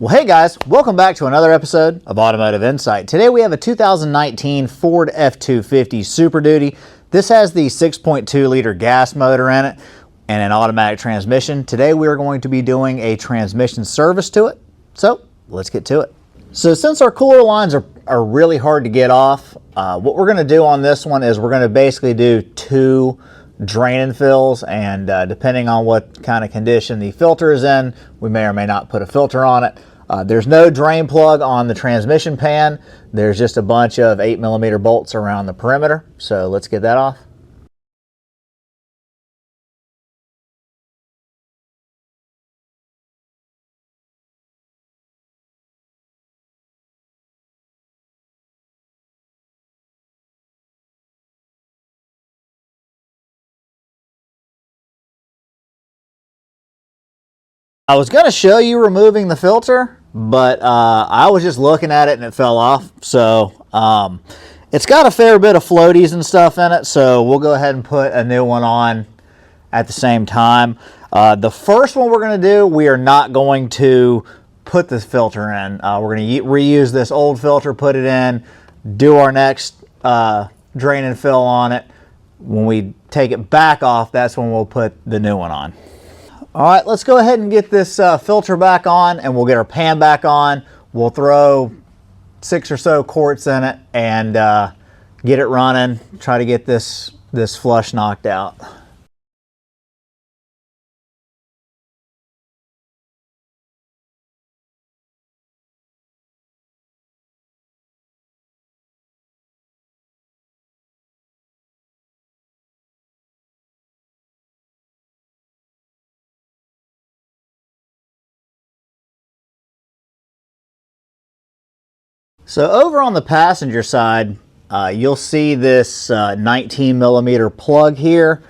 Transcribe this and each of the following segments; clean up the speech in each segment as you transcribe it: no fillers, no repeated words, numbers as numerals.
Well, hey guys, welcome back to another episode of Automotive Insight. Today we have a 2019 Ford F250 Super Duty. This has the 6.2 liter gas motor in it and an automatic transmission. Today we are going to be doing a transmission service to it. So let's get to it. So since our cooler lines are really hard to get off, what we're going to do on this one is we're going to basically do two drain and fills, and depending on what kind of condition the filter is in, we may or may not put a filter on it. There's no drain plug on the transmission pan. There's just a bunch of 8mm bolts around the perimeter. So let's get that off. I was going to show you removing the filter, but I was just looking at it and it fell off. So it's got a fair bit of floaties and stuff in it, so we'll go ahead and put a new one on at the same time. The first one we're going to do, we are not going to put this filter in. We're going to reuse this old filter, put it in, do our next drain and fill on it. When we take it back off, that's when we'll put the new one on. All right, let's go ahead and get this filter back on, and we'll get our pan back on. We'll throw 6 or so quarts in it and get it running, try to get this flush knocked out. So over on the passenger side, you'll see this 19mm plug here.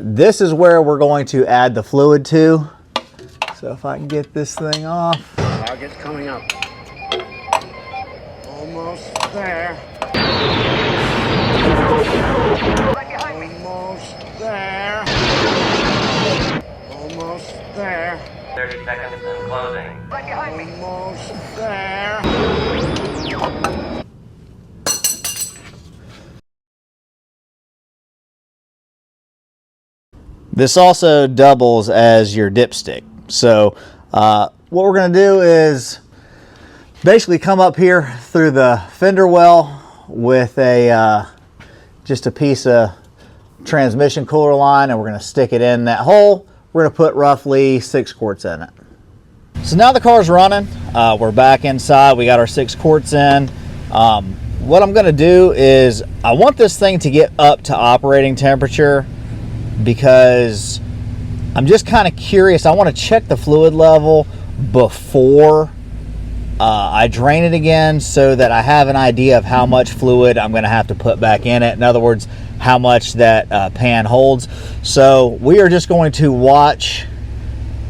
This is where we're going to add the fluid to. So if I can get this thing off. Target's coming up. Almost there. Right behind me. Almost there. Almost there. 30 seconds and closing. Right behind me. Almost there. This also doubles as your dipstick. So what we're going to do is basically come up here through the fender well with a just a piece of transmission cooler line, and we're going to stick it in that hole. We're going to put roughly 6 quarts in it. So now the car's running. We're back inside. We got our 6 quarts in. What I'm going to do is I want this thing to get up to operating temperature, because I'm just kind of curious. I want to check the fluid level before I drain it again, so that I have an idea of how much fluid I'm going to have to put back in it. In other words, how much that pan holds. So we are just going to watch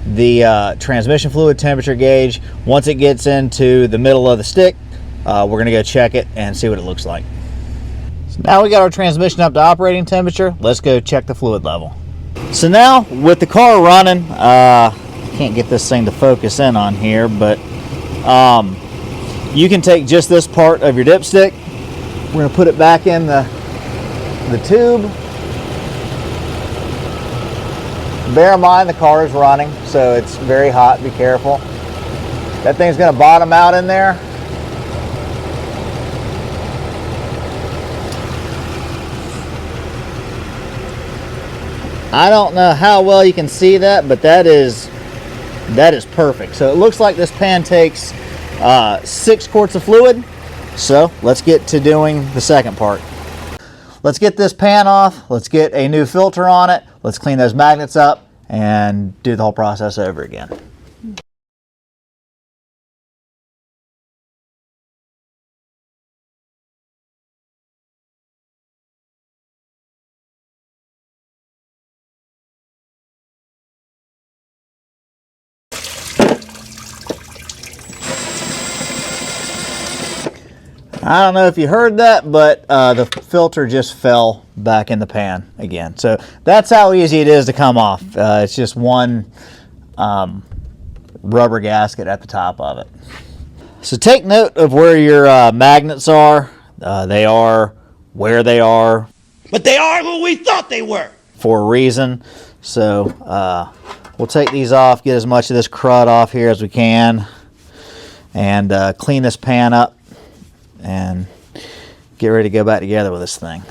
the transmission fluid temperature gauge. Once it gets into the middle of the stick, we're going to go check it and see what it looks like. So now we got our transmission up to operating temperature. Let's go check the fluid level. So now with the car running, I can't get this thing to focus in on here, but you can take just this part of your dipstick. We're going to put it back in the tube. Bear in mind the car is running, so it's very hot. Be careful. That thing's going to bottom out in there. I don't know how well you can see that, but that is perfect. So it looks like this pan takes 6 quarts of fluid. So let's get to doing the second part. Let's get this pan off. Let's get a new filter on it. Let's clean those magnets up and do the whole process over again. I don't know if you heard that, but the filter just fell back in the pan again. So that's how easy it is to come off. It's just one rubber gasket at the top of it. So take note of where your magnets are. They are where they are. But they are who we thought they were. For a reason. So we'll take these off, get as much of this crud off here as we can, and clean this pan up and get ready to go back together with this thing.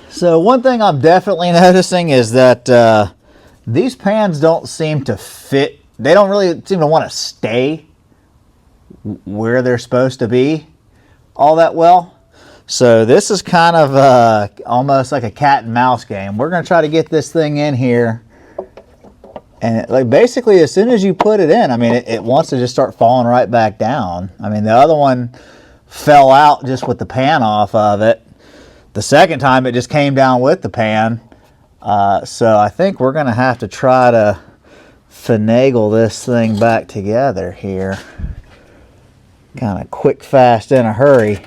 So one thing I'm definitely noticing is that these pans don't seem to fit. They don't really seem to want to stay where they're supposed to be all that well. So this is kind of almost like a cat and mouse game. We're going to try to get this thing in here. And like basically as soon as you put it in, I mean, it wants to just start falling right back down. I mean, the other one fell out just with the pan off of it. The second time it just came down with the pan. So I think we're going to have to try to finagle this thing back together here. Kind of quick, fast, in a hurry.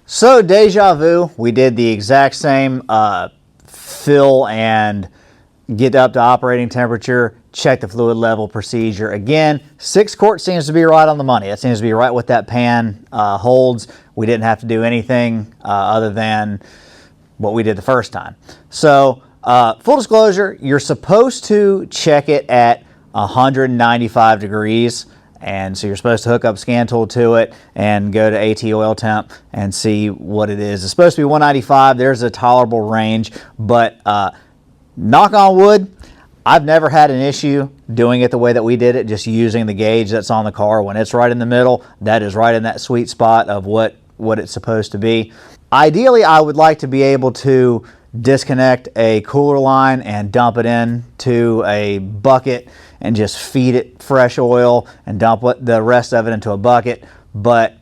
So deja vu, we did the exact same fill and get up to operating temperature, check the fluid level procedure. Again, 6 quart seems to be right on the money. That seems to be right what that pan holds. We didn't have to do anything other than what we did the first time. So full disclosure, you're supposed to check it at 195 degrees. And so you're supposed to hook up scan tool to it and go to AT oil temp and see what it is. It's supposed to be 195. There's a tolerable range, but knock on wood, I've never had an issue doing it the way that we did it, just using the gauge that's on the car. When it's right in the middle, that is right in that sweet spot of what it's supposed to be. Ideally, I would like to be able to disconnect a cooler line and dump it into a bucket and just feed it fresh oil and dump the rest of it into a bucket. But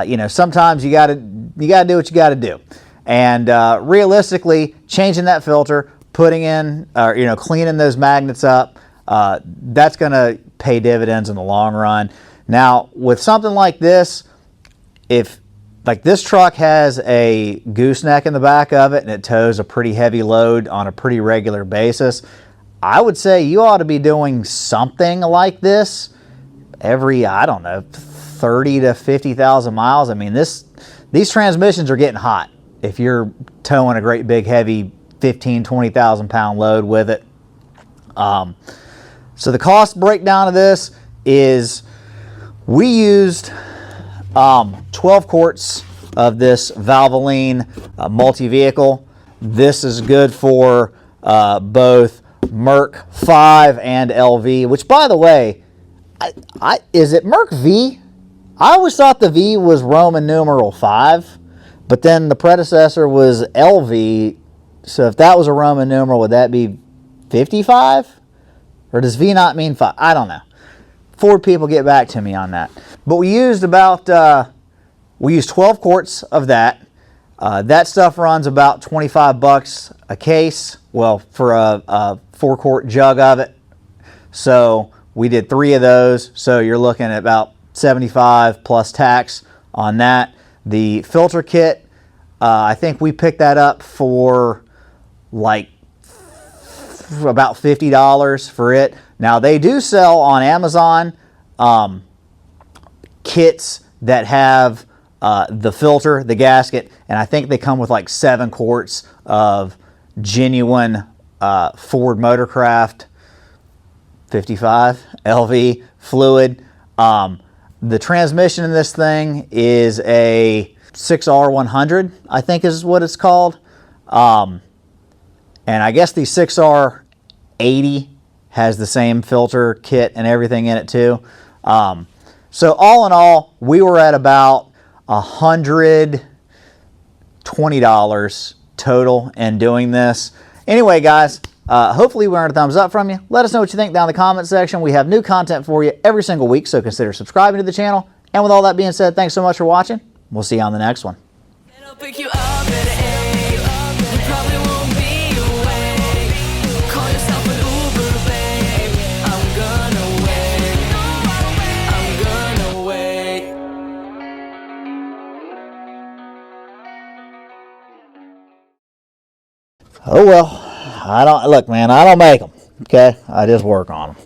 you know, sometimes you gotta do what you gotta do. And realistically, changing that filter, putting in, or you know, cleaning those magnets up, that's gonna pay dividends in the long run. Now, with something like this, if like this truck has a gooseneck in the back of it and it tows a pretty heavy load on a pretty regular basis, I would say you ought to be doing something like this every, I don't know, 30 to 50,000 miles. I mean, these transmissions are getting hot if you're towing a great big heavy 15, 20,000 pound load with it. So the cost breakdown of this is we used 12 quarts of this Valvoline multi-vehicle. This is good for both Merc 5 and LV, which by the way, is it Merc V? I always thought the V was Roman numeral 5, but then the predecessor was LV, so if that was a Roman numeral, would that be 55? Or does V not mean 5? I don't know. Ford people, get back to me on that. But we used we used 12 quarts of that. That stuff runs about 25 bucks a case. Well, for a 4-quart jug of it. So we did 3 of those. So you're looking at about 75 plus tax on that. The filter kit, I think we picked that up for like about $50 for it. Now they do sell on Amazon kits that have the filter, the gasket, and I think they come with like 7 quarts of genuine Ford Motorcraft F250 LV fluid. The transmission in this thing is a 6R100, I think is what it's called. And I guess the 6R80 has the same filter kit and everything in it too. So all in all, we were at about $120 total in doing this. Anyway, guys, hopefully we earned a thumbs up from you. Let us know what you think down in the comment section. We have new content for you every single week, so consider subscribing to the channel. And with all that being said, thanks so much for watching. We'll see you on the next one. I'll pick you up at 8. You probably won't be awake. Call yourself an Uber, babe. I'm gonna wait. I'm gonna wait. Oh well, I don't make them, okay? I just work on them.